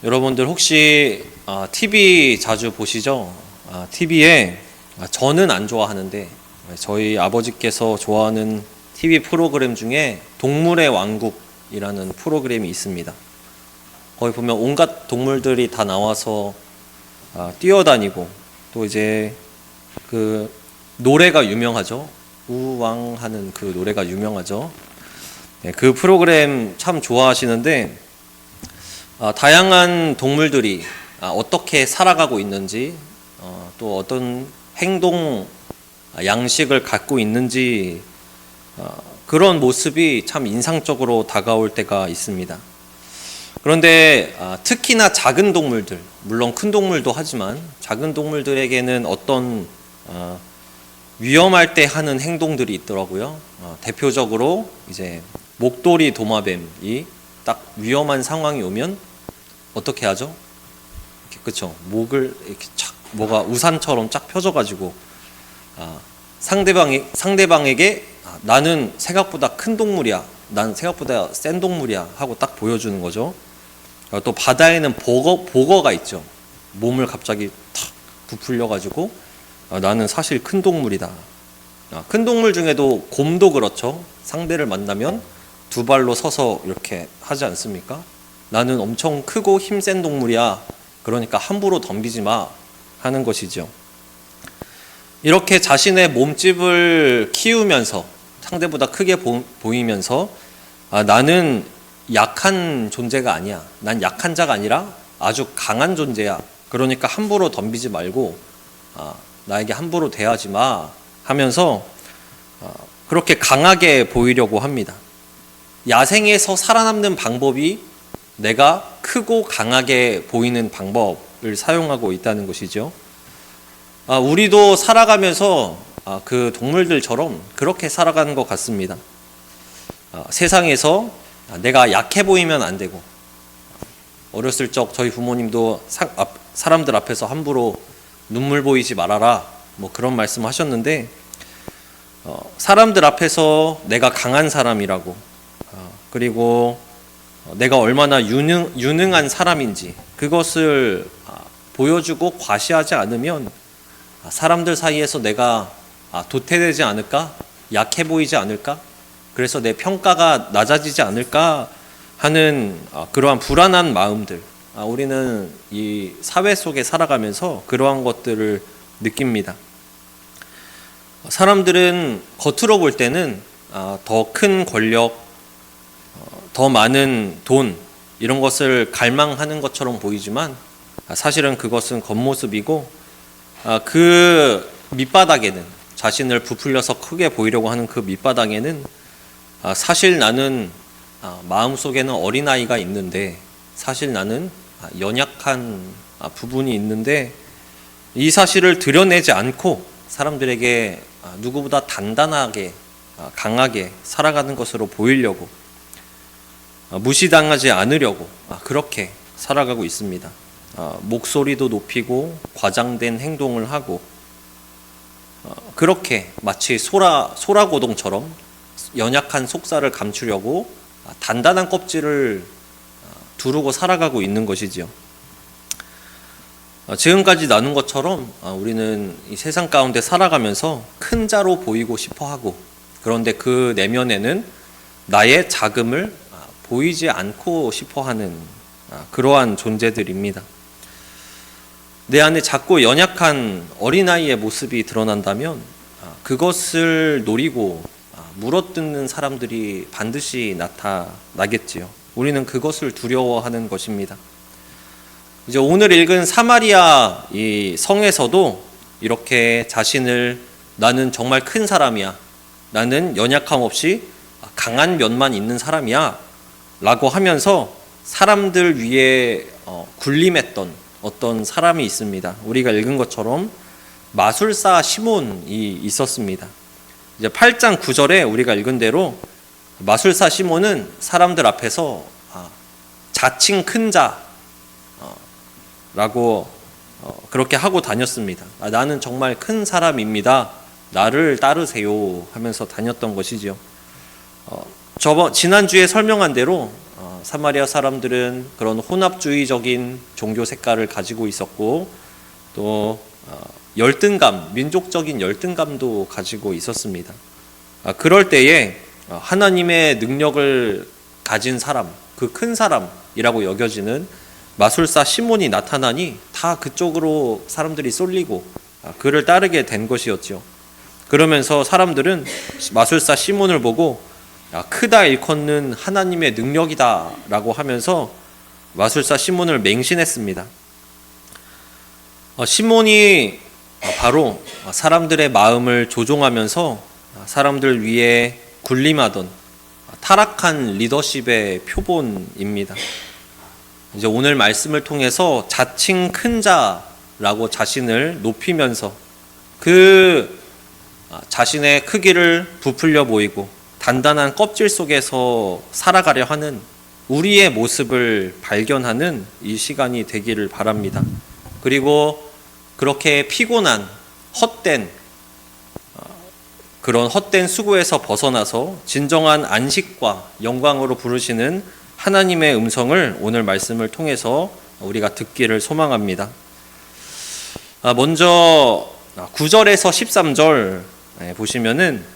여러분들 혹시 TV 자주 보시죠? TV에 저는 안 좋아하는데 저희 아버지께서 좋아하는 TV 프로그램 중에 동물의 왕국이라는 프로그램이 있습니다. 거기 보면 온갖 동물들이 다 나와서 뛰어다니고 또 이제 그 노래가 유명하죠. 우왕 하는 그 노래가 유명하죠. 그 프로그램 참 좋아하시는데 다양한 동물들이 어떻게 살아가고 있는지 또 어떤 행동 양식을 갖고 있는지 그런 모습이 참 인상적으로 다가올 때가 있습니다. 그런데 특히나 작은 동물들, 물론 큰 동물도 하지만 작은 동물들에게는 어떤 위험할 때 하는 행동들이 있더라고요. 대표적으로 이제 목도리 도마뱀이 딱 위험한 상황이 오면 어떻게 하죠? 이렇게, 그쵸? 목을 이렇게 착, 뭐가 우산처럼 쫙 펴져가지고 상대방에게 나는 생각보다 큰 동물이야, 난 생각보다 센 동물이야 하고 딱 보여주는 거죠. 또 바다에는 보거가 있죠. 몸을 갑자기 탁 부풀려가지고 나는 사실 큰 동물이다. 큰 동물 중에도 곰도 그렇죠. 상대를 만나면 두 발로 서서 이렇게 하지 않습니까? 나는 엄청 크고 힘센 동물이야. 그러니까 함부로 덤비지 마 하는 것이죠. 이렇게 자신의 몸집을 키우면서 상대보다 크게 보이면서 나는 약한 존재가 아니야. 난 약한 자가 아니라 아주 강한 존재야. 그러니까 함부로 덤비지 말고 나에게 함부로 대하지 마 하면서 그렇게 강하게 보이려고 합니다. 야생에서 살아남는 방법이 내가 크고 강하게 보이는 방법을 사용하고 있다는 것이죠. 우리도 살아가면서 그 동물들처럼 그렇게 살아가는 것 같습니다. 세상에서 내가 약해 보이면 안 되고, 어렸을 적 저희 부모님도 사람들 앞에서 함부로 눈물 보이지 말아라 뭐 그런 말씀 하셨는데, 사람들 앞에서 내가 강한 사람이라고 그리고 내가 얼마나 유능한 사람인지 그것을 보여주고 과시하지 않으면 사람들 사이에서 내가 도태되지 않을까? 약해 보이지 않을까? 그래서 내 평가가 낮아지지 않을까 하는 그러한 불안한 마음들, 우리는 이 사회 속에 살아가면서 그러한 것들을 느낍니다. 사람들은 겉으로 볼 때는 더 큰 권력, 더 많은 돈 이런 것을 갈망하는 것처럼 보이지만 사실은 그것은 겉모습이고, 그 밑바닥에는, 자신을 부풀려서 크게 보이려고 하는 그 밑바닥에는 사실 나는 마음속에는 어린아이가 있는데, 사실 나는 연약한 부분이 있는데, 이 사실을 드러내지 않고 사람들에게 누구보다 단단하게 강하게 살아가는 것으로 보이려고, 무시당하지 않으려고 그렇게 살아가고 있습니다. 목소리도 높이고 과장된 행동을 하고, 그렇게 마치 소라고동처럼 연약한 속살을 감추려고 단단한 껍질을 두르고 살아가고 있는 것이지요. 지금까지 나눈 것처럼 우리는 이 세상 가운데 살아가면서 큰 자로 보이고 싶어 하고, 그런데 그 내면에는 나의 작음을 보이지 않고 싶어 하는 그러한 존재들입니다. 내 안에 작고 연약한 어린아이의 모습이 드러난다면 그것을 노리고 물어뜯는 사람들이 반드시 나타나겠지요. 우리는 그것을 두려워하는 것입니다. 이제 오늘 읽은 사마리아 이 성에서도 이렇게 자신을 나는 정말 큰 사람이야, 나는 연약함 없이 강한 면만 있는 사람이야 라고 하면서 사람들 위에 군림했던 어떤 사람이 있습니다. 우리가 읽은 것처럼 마술사 시몬이 있었습니다. 이제 8장 9절에 우리가 읽은 대로 마술사 시몬은 사람들 앞에서 자칭 큰 자라고 그렇게 하고 다녔습니다. 나는 정말 큰 사람입니다, 나를 따르세요 하면서 다녔던 것이지요. 지난주에 설명한 대로 사마리아 사람들은 그런 혼합주의적인 종교 색깔을 가지고 있었고 또 열등감, 민족적인 열등감도 가지고 있었습니다. 그럴 때에 하나님의 능력을 가진 사람, 그 큰 사람이라고 여겨지는 마술사 시몬이 나타나니 다 그쪽으로 사람들이 쏠리고 그를 따르게 된 것이었죠. 그러면서 사람들은 마술사 시몬을 보고 크다 일컫는 하나님의 능력이다 라고 하면서 마술사 시몬을 맹신했습니다. 시몬이 바로 사람들의 마음을 조종하면서 사람들 위에 군림하던 타락한 리더십의 표본입니다. 이제 오늘 말씀을 통해서 자칭 큰 자라고 자신을 높이면서 그 자신의 크기를 부풀려 보이고 단단한 껍질 속에서 살아가려 하는 우리의 모습을 발견하는 이 시간이 되기를 바랍니다. 그리고 그렇게 피곤한 헛된 그런 헛된 수고에서 벗어나서 진정한 안식과 영광으로 부르시는 하나님의 음성을 오늘 말씀을 통해서 우리가 듣기를 소망합니다. 먼저 9절에서 13절 보시면은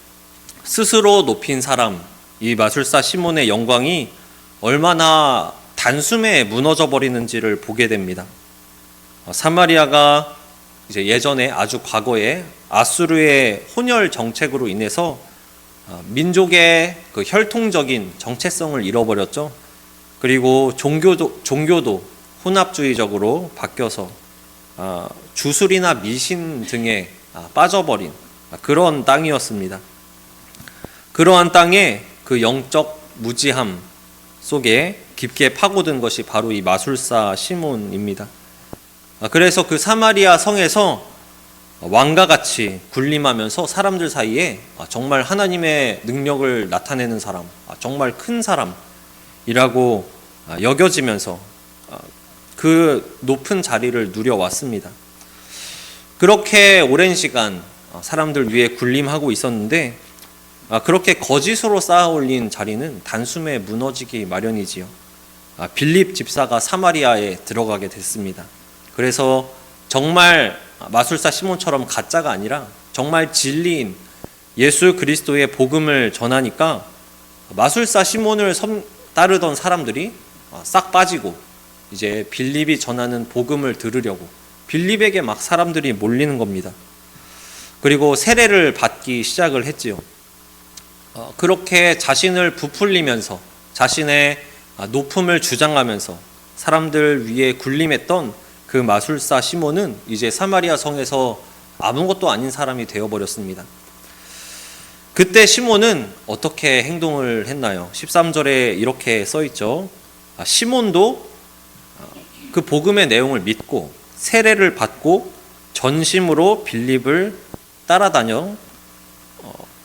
스스로 높인 사람, 이 마술사 시몬의 영광이 얼마나 단숨에 무너져 버리는지를 보게 됩니다. 사마리아가 이제 예전에 아주 과거에 아수르의 혼혈 정책으로 인해서 민족의 그 혈통적인 정체성을 잃어버렸죠. 그리고 종교도 혼합주의적으로 바뀌어서 주술이나 미신 등에 빠져버린 그런 땅이었습니다. 그러한 땅에 그 영적 무지함 속에 깊게 파고든 것이 바로 이 마술사 시몬입니다. 그래서 그 사마리아 성에서 왕과 같이 군림하면서 사람들 사이에 정말 하나님의 능력을 나타내는 사람, 정말 큰 사람이라고 여겨지면서 그 높은 자리를 누려왔습니다. 그렇게 오랜 시간 사람들 위에 군림하고 있었는데 그렇게 거짓으로 쌓아올린 자리는 단숨에 무너지기 마련이지요. 빌립 집사가 사마리아에 들어가게 됐습니다. 그래서 정말 마술사 시몬처럼 가짜가 아니라 정말 진리인 예수 그리스도의 복음을 전하니까 마술사 시몬을 따르던 사람들이 싹 빠지고 이제 빌립이 전하는 복음을 들으려고 빌립에게 막 사람들이 몰리는 겁니다. 그리고 세례를 받기 시작을 했지요. 그렇게 자신을 부풀리면서 자신의 높음을 주장하면서 사람들 위에 군림했던 그 마술사 시몬은 이제 사마리아 성에서 아무것도 아닌 사람이 되어버렸습니다. 그때 시몬은 어떻게 행동을 했나요? 13절에 이렇게 써있죠. 시몬도 그 복음의 내용을 믿고 세례를 받고 전심으로 빌립을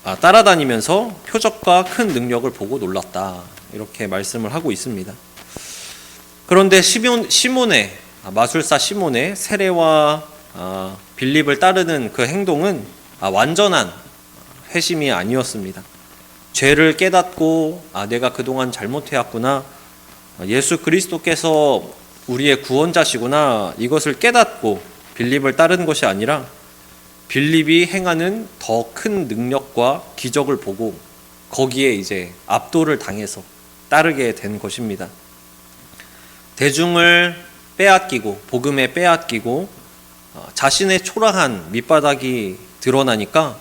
따라다니면서 표적과 큰 능력을 보고 놀랐다. 이렇게 말씀을 하고 있습니다. 그런데 마술사 시몬의 세례와 빌립을 따르는 그 행동은 완전한 회심이 아니었습니다. 죄를 깨닫고 내가 그동안 잘못해왔구나, 예수 그리스도께서 우리의 구원자시구나, 이것을 깨닫고 빌립을 따르는 것이 아니라 빌립이 행하는 더 큰 능력과 기적을 보고 거기에 이제 압도를 당해서 따르게 된 것입니다. 대중을 빼앗기고 복음에 빼앗기고 자신의 초라한 밑바닥이 드러나니까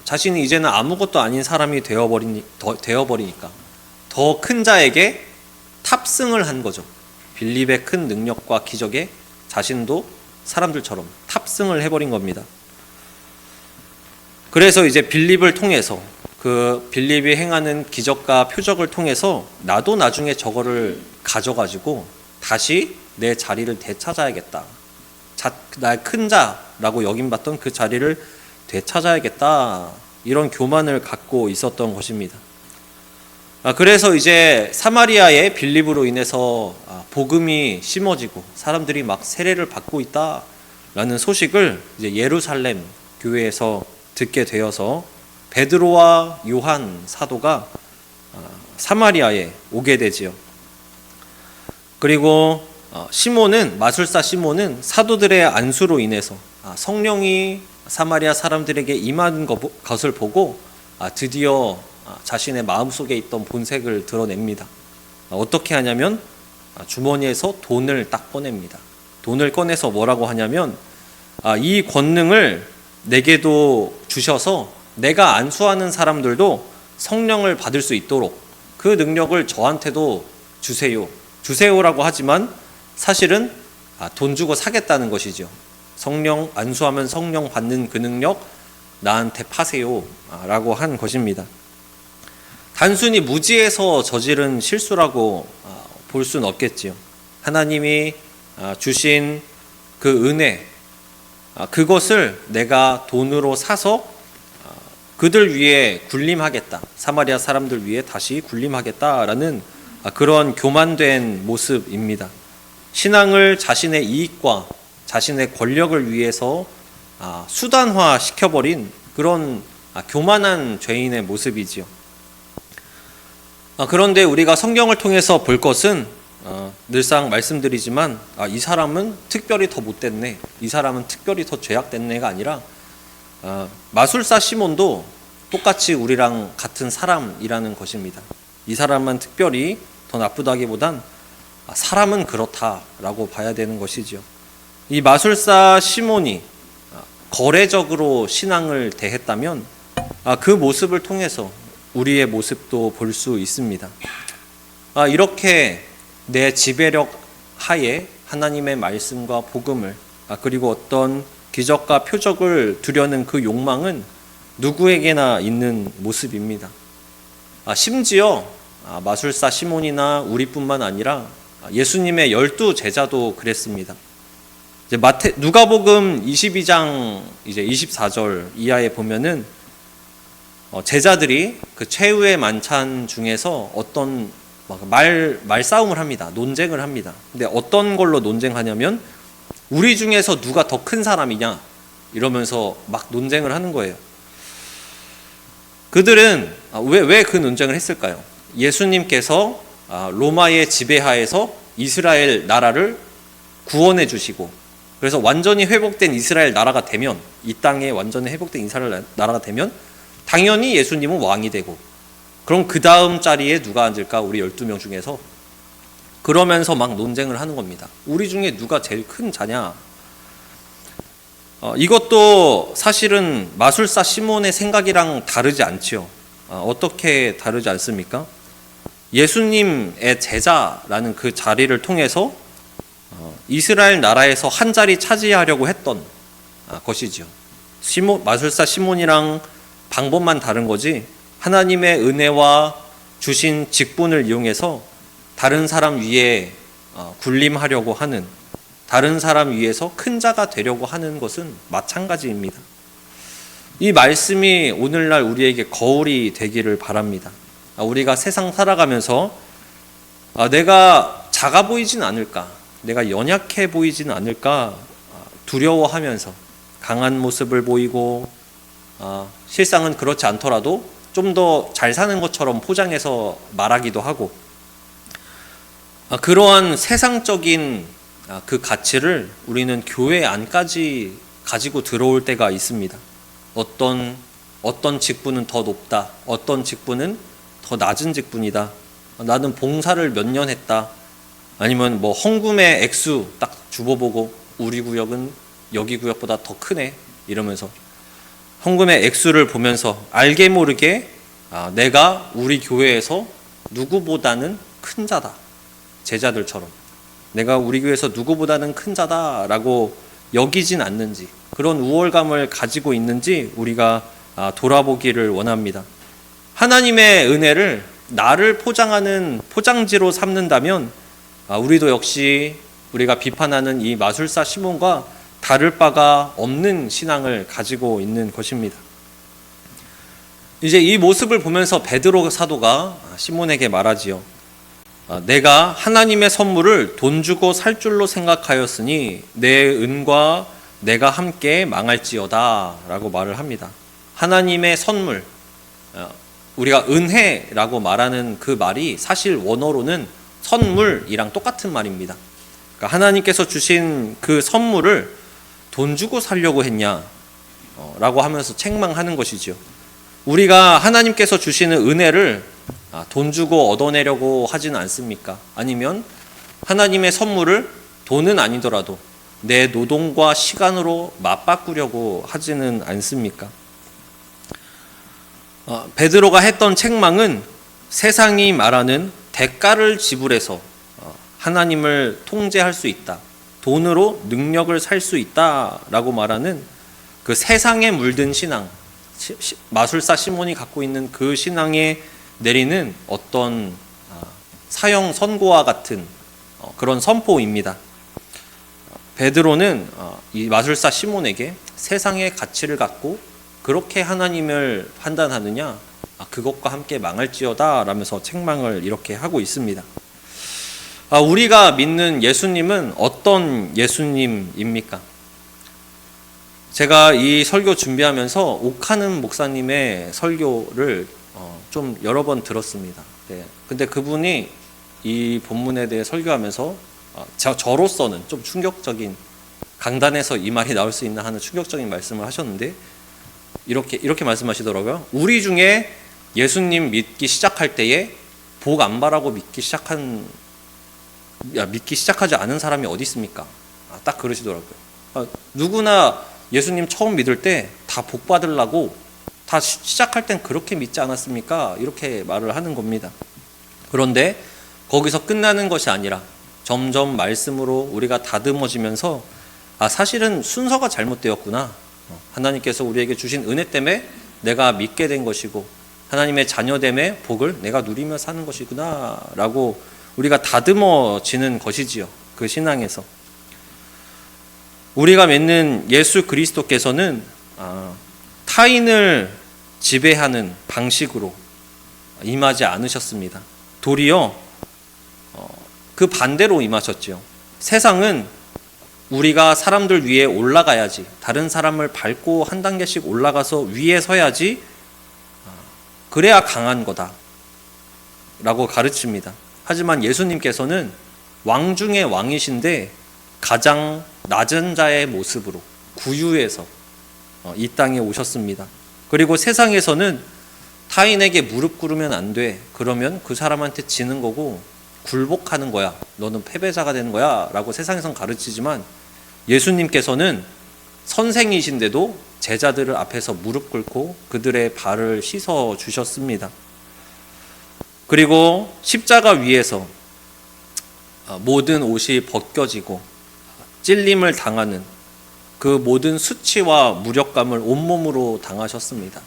자신이 이제는 아무것도 아닌 사람이 되어버리니까 더 큰 자에게 탑승을 한 거죠. 빌립의 큰 능력과 기적에 자신도 사람들처럼 탑승을 해버린 겁니다. 그래서 이제 빌립을 통해서 그 빌립이 행하는 기적과 표적을 통해서 나도 나중에 저거를 가져가지고 다시 내 자리를 되찾아야겠다. 날 큰 자라고 여김받던 그 자리를 되찾아야겠다. 이런 교만을 갖고 있었던 것입니다. 그래서 이제 사마리아의 빌립으로 인해서 복음이 심어지고 사람들이 막 세례를 받고 있다라는 소식을 이제 예루살렘 교회에서 듣게 되어서 베드로와 요한 사도가 사마리아에 오게 되지요. 그리고 시몬은, 마술사 시몬은 사도들의 안수로 인해서 성령이 사마리아 사람들에게 임한 것을 보고 드디어 자신의 마음속에 있던 본색을 드러냅니다. 어떻게 하냐면 주머니에서 돈을 딱 꺼냅니다. 돈을 꺼내서 뭐라고 하냐면 이 권능을 내게도 주셔서 내가 안수하는 사람들도 성령을 받을 수 있도록 그 능력을 저한테도 주세요. 주세요라고 하지만 사실은 돈 주고 사겠다는 것이죠. 성령 안수하면 성령 받는 그 능력 나한테 파세요 라고 한 것입니다. 단순히 무지에서 저지른 실수라고 볼 수는 없겠지요. 하나님이 주신 그 은혜, 그것을 내가 돈으로 사서 그들 위해 군림하겠다, 사마리아 사람들 위해 다시 군림하겠다라는 그런 교만된 모습입니다. 신앙을 자신의 이익과 자신의 권력을 위해서 수단화 시켜버린 그런 교만한 죄인의 모습이지요. 그런데 우리가 성경을 통해서 볼 것은 늘상 말씀드리지만 이 사람은 특별히 더 못됐네, 이 사람은 특별히 더 죄악됐네가 아니라 마술사 시몬도 똑같이 우리랑 같은 사람이라는 것입니다. 이 사람만 특별히 더 나쁘다기보단 사람은 그렇다라고 봐야 되는 것이죠. 이 마술사 시몬이 거래적으로 신앙을 대했다면 그 모습을 통해서 우리의 모습도 볼 수 있습니다. 이렇게 내 지배력 하에 하나님의 말씀과 복음을 그리고 어떤 기적과 표적을 두려는 그 욕망은 누구에게나 있는 모습입니다. 심지어 마술사 시몬이나 우리뿐만 아니라 예수님의 12 제자도 그랬습니다. 이제 누가복음 22장 이제 24절 이하에 보면은 제자들이 그 최후의 만찬 중에서 어떤 말싸움을 합니다. 논쟁을 합니다. 근데 어떤 걸로 논쟁하냐면 우리 중에서 누가 더 큰 사람이냐 이러면서 막 논쟁을 하는 거예요. 그들은 왜 그 논쟁을 했을까요? 예수님께서 로마의 지배하에서 이스라엘 나라를 구원해 주시고 그래서 완전히 회복된 이스라엘 나라가 되면, 이 땅에 완전히 회복된 이스라엘 나라가 되면 당연히 예수님은 왕이 되고, 그럼 그 다음 자리에 누가 앉을까? 우리 12명 중에서. 그러면서 막 논쟁을 하는 겁니다. 우리 중에 누가 제일 큰 자냐? 이것도 사실은 마술사 시몬의 생각이랑 다르지 않지요. 어떻게 다르지 않습니까? 예수님의 제자라는 그 자리를 통해서 이스라엘 나라에서 한 자리 차지하려고 했던 것이죠. 마술사 시몬이랑 방법만 다른 거지, 하나님의 은혜와 주신 직분을 이용해서 다른 사람 위에 군림하려고 하는, 다른 사람 위에서 큰 자가 되려고 하는 것은 마찬가지입니다. 이 말씀이 오늘날 우리에게 거울이 되기를 바랍니다. 우리가 세상 살아가면서 내가 작아 보이진 않을까, 내가 연약해 보이진 않을까 두려워하면서 강한 모습을 보이고 실상은 그렇지 않더라도 좀 더 잘 사는 것처럼 포장해서 말하기도 하고, 그러한 세상적인 그 가치를 우리는 교회 안까지 가지고 들어올 때가 있습니다. 어떤 직분은 더 높다, 어떤 직분은 더 낮은 직분이다, 나는 봉사를 몇 년 했다, 아니면 뭐 헌금의 액수 딱 주워보고 우리 구역은 여기 구역보다 더 크네 이러면서 헌금의 액수를 보면서 알게 모르게 내가 우리 교회에서 누구보다는 큰 자다, 제자들처럼 내가 우리 교회에서 누구보다는 큰 자다라고 여기진 않는지, 그런 우월감을 가지고 있는지 우리가 돌아보기를 원합니다. 하나님의 은혜를 나를 포장하는 포장지로 삼는다면 우리도 역시 우리가 비판하는 이 마술사 시몬과 다를 바가 없는 신앙을 가지고 있는 것입니다. 이제 이 모습을 보면서 베드로 사도가 시몬에게 말하지요. 내가 하나님의 선물을 돈 주고 살 줄로 생각하였으니 내 은과 내가 함께 망할지어다 라고 말을 합니다. 하나님의 선물, 우리가 은혜라고 말하는 그 말이 사실 원어로는 선물이랑 똑같은 말입니다. 그러니까 하나님께서 주신 그 선물을 돈 주고 살려고 했냐 라고 하면서 책망하는 것이지요. 우리가 하나님께서 주시는 은혜를 돈 주고 얻어내려고 하지는 않습니까? 아니면 하나님의 선물을 돈은 아니더라도 내 노동과 시간으로 맞바꾸려고 하지는 않습니까? 베드로가 했던 책망은 세상이 말하는 대가를 지불해서 하나님을 통제할 수 있다, 돈으로 능력을 살 수 있다라고 말하는 그 세상에 물든 신앙, 마술사 시몬이 갖고 있는 그 신앙에 내리는 어떤 사형 선고와 같은 그런 선포입니다. 베드로는 이 마술사 시몬에게 세상의 가치를 갖고 그렇게 하나님을 판단하느냐, 그것과 함께 망할지어다 라면서 책망을 이렇게 하고 있습니다. 우리가 믿는 예수님은 어떤 예수님입니까? 제가 이 설교 준비하면서 옥하는 목사님의 설교를 좀 여러 번 들었습니다. 네. 근데 그분이 이 본문에 대해 설교하면서 저로서는 좀 충격적인, 강단에서 이 말이 나올 수 있나 하는 충격적인 말씀을 하셨는데 이렇게 말씀하시더라고요. 우리 중에 예수님 믿기 시작할 때에 복 안 바라고 믿기 시작하지 않은 사람이 어디 있습니까? 딱 그러시더라고요. 누구나 예수님 처음 믿을 때 다 복 받으려고 다 시작할 땐 그렇게 믿지 않았습니까? 이렇게 말을 하는 겁니다. 그런데 거기서 끝나는 것이 아니라 점점 말씀으로 우리가 다듬어지면서 사실은 순서가 잘못되었구나. 하나님께서 우리에게 주신 은혜 때문에 내가 믿게 된 것이고 하나님의 자녀됨의 복을 내가 누리며 사는 것이구나 라고 우리가 다듬어지는 것이지요. 그 신앙에서 우리가 믿는 예수 그리스도께서는 타인을 지배하는 방식으로 임하지 않으셨습니다. 도리어 그 반대로 임하셨지요. 세상은 우리가 사람들 위에 올라가야지, 다른 사람을 밟고 한 단계씩 올라가서 위에 서야지, 그래야 강한 거다 라고 가르칩니다. 하지만 예수님께서는 왕 중의 왕이신데 가장 낮은 자의 모습으로 구유해서 이 땅에 오셨습니다. 그리고 세상에서는 타인에게 무릎 꿇으면 안 돼, 그러면 그 사람한테 지는 거고 굴복하는 거야, 너는 패배자가 되는 거야 라고 세상에선 가르치지만 예수님께서는 선생이신데도 제자들을 앞에서 무릎 꿇고 그들의 발을 씻어 주셨습니다. 그리고 십자가 위에서 모든 옷이 벗겨지고 찔림을 당하는 그 모든 수치와 무력감을 온몸으로 당하셨습니다.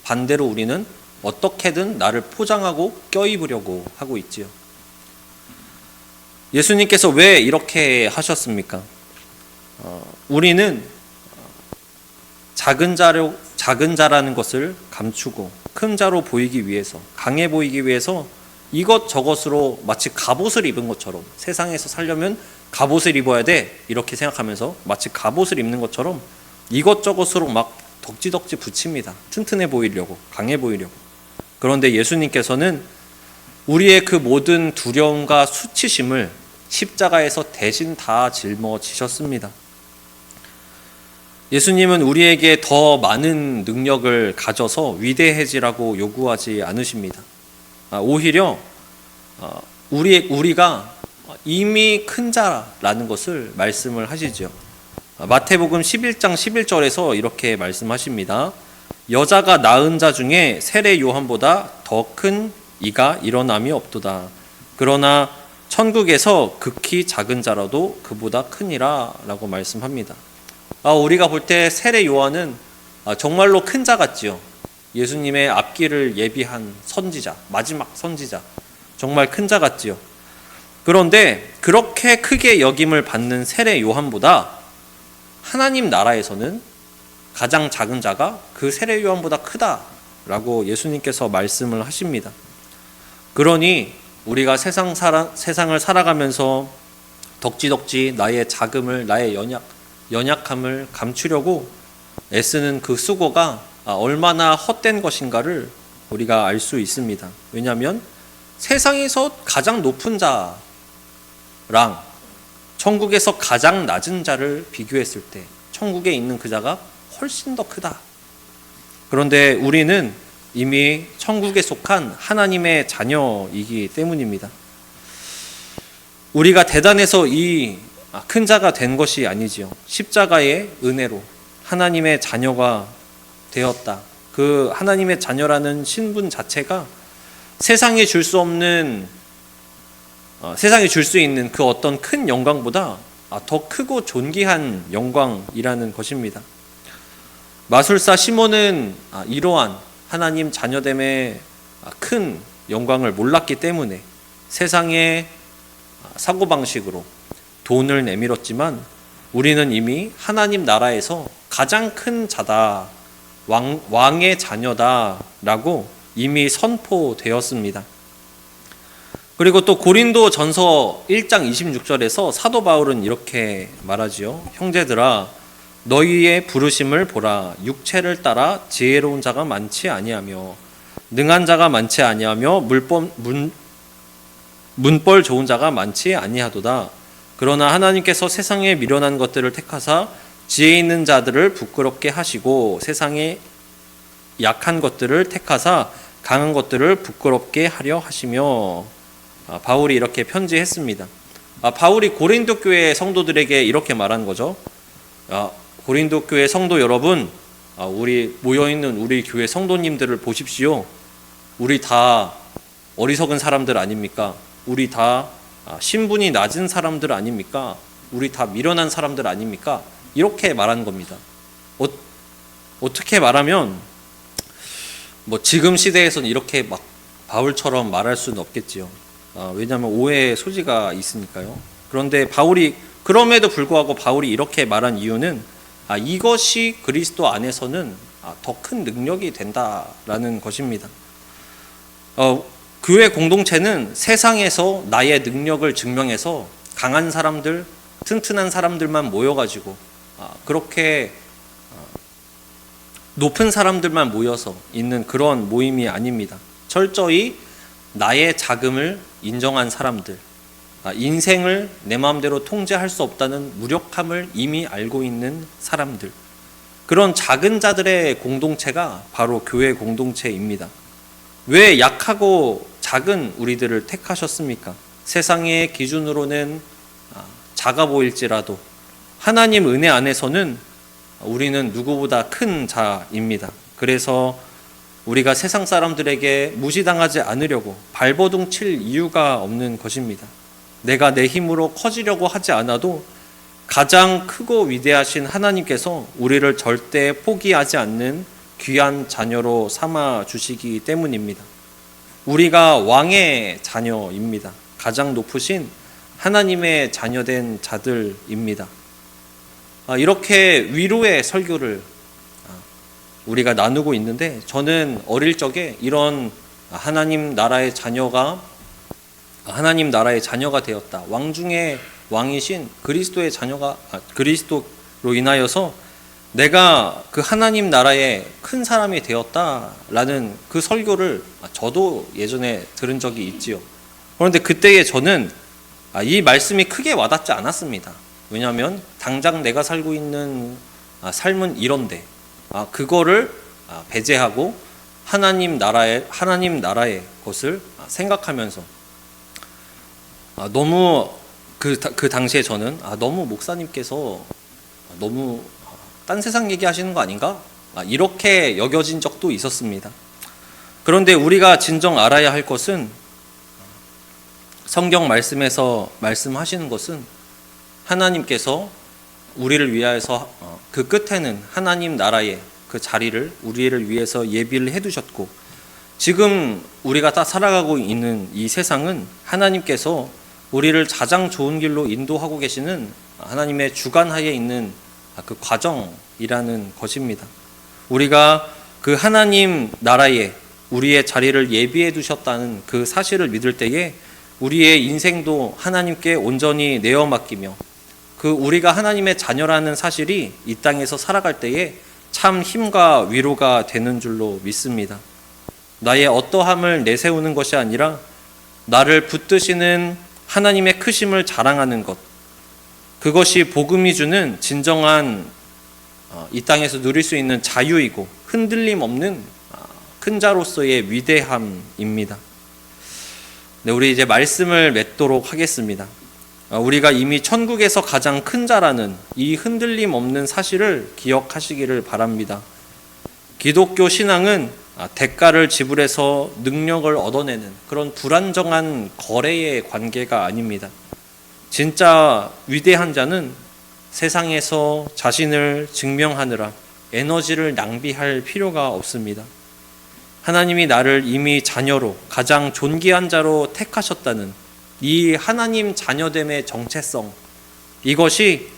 반대로 우리는 어떻게든 나를 포장하고 껴입으려고 하고 있지요. 예수님께서 왜 이렇게 하셨습니까? 우리는 작은 자라는 것을 감추고 큰 자로 보이기 위해서, 강해 보이기 위해서 이것저것으로 마치 갑옷을 입은 것처럼, 세상에서 살려면 갑옷을 입어야 돼 이렇게 생각하면서 마치 갑옷을 입는 것처럼 이것저것으로 막 덕지덕지 붙입니다. 튼튼해 보이려고, 강해 보이려고. 그런데 예수님께서는 우리의 그 모든 두려움과 수치심을 십자가에서 대신 다 짊어지셨습니다. 예수님은 우리에게 더 많은 능력을 가져서 위대해지라고 요구하지 않으십니다. 오히려 우리가 이미 큰 자라는 것을 말씀을 하시죠. 마태복음 11장 11절에서 이렇게 말씀하십니다. 여자가 낳은 자 중에 세례 요한보다 더 큰 이가 일어남이 없도다. 그러나 천국에서 극히 작은 자라도 그보다 크니라 라고 말씀합니다. 우리가 볼 때 세례 요한은 정말로 큰 자 같지요. 예수님의 앞길을 예비한 선지자, 마지막 선지자, 정말 큰 자 같지요. 그런데 그렇게 크게 여김을 받는 세례 요한보다 하나님 나라에서는 가장 작은 자가 그 세례 요한보다 크다라고 예수님께서 말씀을 하십니다. 그러니 우리가 세상을 살아가면서 덕지덕지 나의 작음을, 나의 연약함을 감추려고 애쓰는 그 수고가 얼마나 헛된 것인가를 우리가 알 수 있습니다. 왜냐하면 세상에서 가장 높은 자, 자랑 천국에서 가장 낮은 자를 비교했을 때 천국에 있는 그 자가 훨씬 더 크다. 그런데 우리는 이미 천국에 속한 하나님의 자녀이기 때문입니다. 우리가 대단해서 이 큰 자가 된 것이 아니지요. 십자가의 은혜로 하나님의 자녀가 되었다. 그 하나님의 자녀라는 신분 자체가 세상에 줄 수 없는 세상에 줄 수 있는 그 어떤 큰 영광보다 더 크고 존귀한 영광이라는 것입니다. 마술사 시몬은 이러한 하나님 자녀됨의 큰 영광을 몰랐기 때문에 세상의 사고방식으로 돈을 내밀었지만 우리는 이미 하나님 나라에서 가장 큰 자다, 왕의 자녀다라고 이미 선포되었습니다. 그리고 또 고린도 전서 1장 26절에서 사도 바울은 이렇게 말하지요. 형제들아 너희의 부르심을 보라. 육체를 따라 지혜로운 자가 많지 아니하며 능한 자가 많지 아니하며 문벌 좋은 자가 많지 아니하도다. 그러나 하나님께서 세상에 미련한 것들을 택하사 지혜 있는 자들을 부끄럽게 하시고 세상에 약한 것들을 택하사 강한 것들을 부끄럽게 하려 하시며 바울이 이렇게 편지했습니다. 바울이 고린도 교회 성도들에게 이렇게 말한 거죠. 고린도 교회 성도 여러분, 우리 모여있는 우리 교회 성도님들을 보십시오. 우리 다 어리석은 사람들 아닙니까? 우리 다 신분이 낮은 사람들 아닙니까? 우리 다 미련한 사람들 아닙니까? 이렇게 말한 겁니다. 어떻게 말하면 지금 시대에서는 이렇게 막 바울처럼 말할 수는 없겠지요. 왜냐하면 오해의 소지가 있으니까요. 그런데 바울이 그럼에도 불구하고 바울이 이렇게 말한 이유는 이것이 그리스도 안에서는 더 큰 능력이 된다라는 것입니다. 교회 공동체는 세상에서 나의 능력을 증명해서 강한 사람들, 튼튼한 사람들만 모여가지고 그렇게 높은 사람들만 모여서 있는 그런 모임이 아닙니다. 철저히 나의 자금을 인정한 사람들, 인생을 내 마음대로 통제할 수 없다는 무력함을 이미 알고 있는 사람들, 그런 작은 자들의 공동체가 바로 교회 공동체입니다. 왜 약하고 작은 우리들을 택하셨습니까? 세상의 기준으로는 작아 보일지라도 하나님 은혜 안에서는 우리는 누구보다 큰 자입니다. 그래서 우리가 세상 사람들에게 무시당하지 않으려고 발버둥 칠 이유가 없는 것입니다. 내가 내 힘으로 커지려고 하지 않아도 가장 크고 위대하신 하나님께서 우리를 절대 포기하지 않는 귀한 자녀로 삼아 주시기 때문입니다. 우리가 왕의 자녀입니다. 가장 높으신 하나님의 자녀된 자들입니다. 이렇게 위로의 설교를 우리가 나누고 있는데 저는 어릴 적에 이런 하나님 나라의 자녀가 되었다. 왕 중에 왕이신 그리스도의 자녀가 그리스도로 인하여서 내가 그 하나님 나라의 큰 사람이 되었다라는 그 설교를 저도 예전에 들은 적이 있지요. 그런데 그때에 저는 이 말씀이 크게 와닿지 않았습니다. 왜냐하면 당장 내가 살고 있는 삶은 이런데 그거를 배제하고 하나님 나라의 것을 생각하면서 너무 그 당시에 저는 너무 목사님께서 너무 딴 세상 얘기하시는 거 아닌가? 이렇게 여겨진 적도 있었습니다. 그런데 우리가 진정 알아야 할 것은 성경 말씀에서 말씀하시는 것은 하나님께서 우리를 위하여서 그 끝에는 하나님 나라의 그 자리를 우리를 위해서 예비를 해두셨고 지금 우리가 다 살아가고 있는 이 세상은 하나님께서 우리를 가장 좋은 길로 인도하고 계시는 하나님의 주관하에 있는 그 과정이라는 것입니다. 우리가 그 하나님 나라에 우리의 자리를 예비해 두셨다는 그 사실을 믿을 때에 우리의 인생도 하나님께 온전히 내어 맡기며 그 우리가 하나님의 자녀라는 사실이 이 땅에서 살아갈 때에 참 힘과 위로가 되는 줄로 믿습니다. 나의 어떠함을 내세우는 것이 아니라 나를 붙드시는 하나님의 크심을 자랑하는 것, 그것이 복음이 주는 진정한 이 땅에서 누릴 수 있는 자유이고 흔들림 없는 큰 자로서의 위대함입니다. 네, 우리 이제 말씀을 맺도록 하겠습니다. 우리가 이미 천국에서 가장 큰 자라는 이 흔들림 없는 사실을 기억하시기를 바랍니다. 기독교 신앙은 대가를 지불해서 능력을 얻어내는 그런 불안정한 거래의 관계가 아닙니다. 진짜 위대한 자는 세상에서 자신을 증명하느라 에너지를 낭비할 필요가 없습니다. 하나님이 나를 이미 자녀로 가장 존귀한 자로 택하셨다는 이 하나님 자녀됨의 정체성, 이것이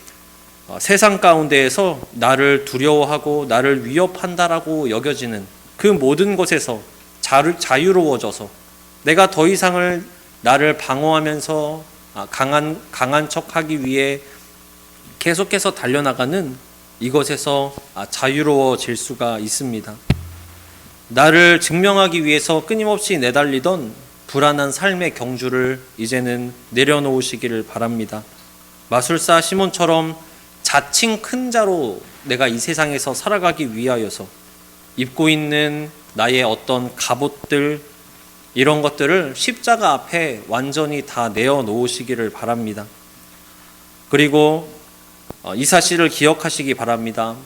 세상 가운데에서 나를 두려워하고 나를 위협한다라고 여겨지는 그 모든 것에서 자유로워져서 내가 더 이상을 나를 방어하면서 강한 척하기 위해 계속해서 달려나가는 이것에서 자유로워질 수가 있습니다. 나를 증명하기 위해서 끊임없이 내달리던 불안한 삶의 경주를 이제는 내려놓으시기를 바랍니다. 마술사 시몬처럼 자칭 큰 자로 내가 이 세상에서 살아가기 위하여서 입고 있는 나의 어떤 갑옷들, 이런 것들을 십자가 앞에 완전히 다 내어놓으시기를 바랍니다. 그리고 이 사실을 기억하시기 바랍니다.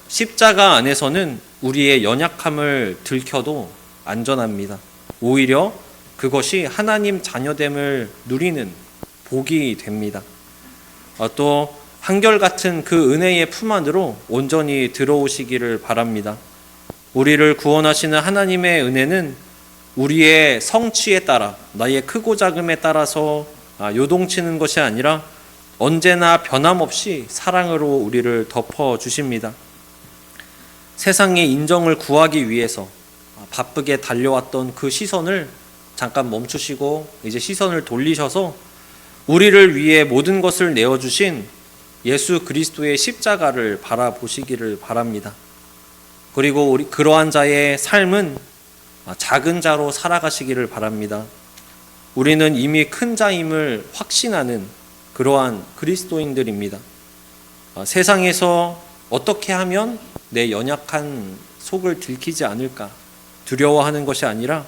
십자가 안에서는 우리의 연약함을 들켜도 안전합니다. 오히려 그것이 하나님 자녀됨을 누리는 복이 됩니다. 또 한결같은 그 은혜의 품 안으로 온전히 들어오시기를 바랍니다. 우리를 구원하시는 하나님의 은혜는 우리의 성취에 따라, 나의 크고 작음에 따라서 요동치는 것이 아니라 언제나 변함없이 사랑으로 우리를 덮어주십니다. 세상의 인정을 구하기 위해서 바쁘게 달려왔던 그 시선을 잠깐 멈추시고 이제 시선을 돌리셔서 우리를 위해 모든 것을 내어주신 예수 그리스도의 십자가를 바라보시기를 바랍니다. 그리고 우리 그러한 자의 삶은 작은 자로 살아가시기를 바랍니다. 우리는 이미 큰 자임을 확신하는 그러한 그리스도인들입니다. 세상에서 어떻게 하면 내 연약한 속을 들키지 않을까 두려워하는 것이 아니라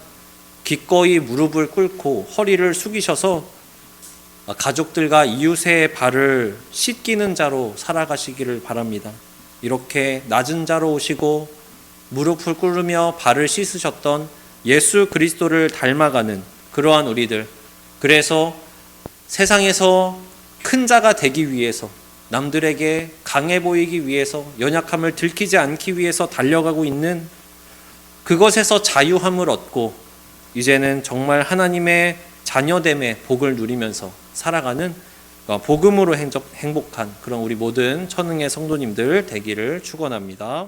기꺼이 무릎을 꿇고 허리를 숙이셔서 가족들과 이웃의 발을 씻기는 자로 살아가시기를 바랍니다. 이렇게 낮은 자로 오시고 무릎을 꿇으며 발을 씻으셨던 예수 그리스도를 닮아가는 그러한 우리들, 그래서 세상에서 큰 자가 되기 위해서, 남들에게 강해 보이기 위해서, 연약함을 들키지 않기 위해서 달려가고 있는 그것에서 자유함을 얻고 이제는 정말 하나님의 자녀됨의 복을 누리면서 살아가는 복음으로 행복한 그런 우리 모든 천흥의 성도님들 되기를 축원합니다.